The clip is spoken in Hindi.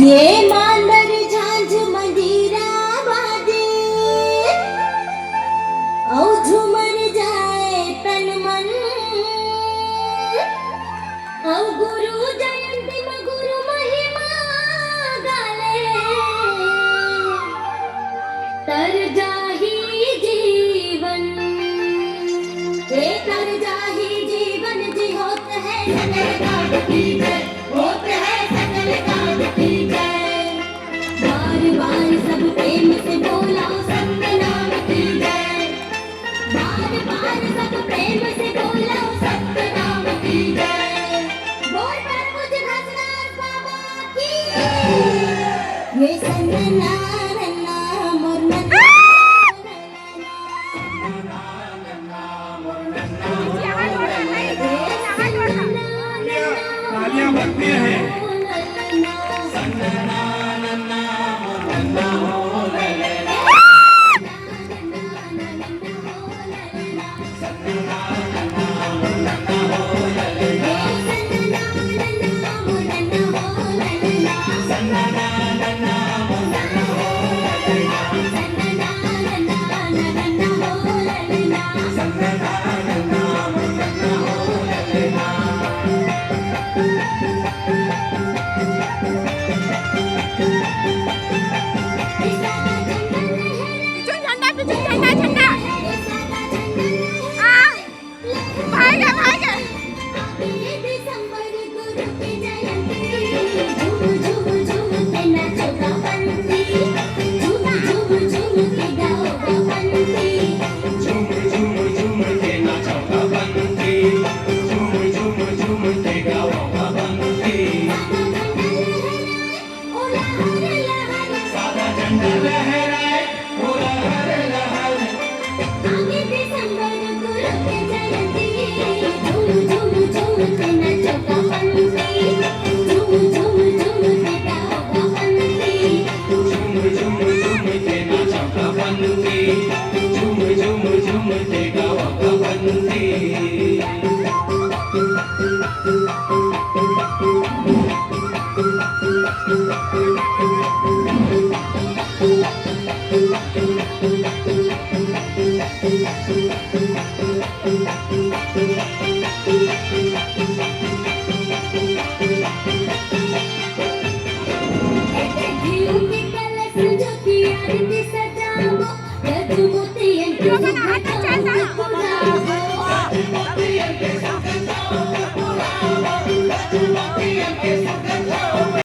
ये मांदर झांझ मंदिरा बाजे औ झूमर जाए तन मन औ गुरु जयंती में गुरु महिमा गाले तर जाही जीवन हे तर जाही जीवन जी होत है सकल काम की जय होत है सकल काम की जय बार बार सब प्रेम से बोला सत्य नाम की जय बार बार सब प्रेम से बोला सत्य नाम की जय बोल पर मुझ घसनाथ बाबा की ये सन्ना नन्ना मोर नन्ना तालियां बजती हैं। Yo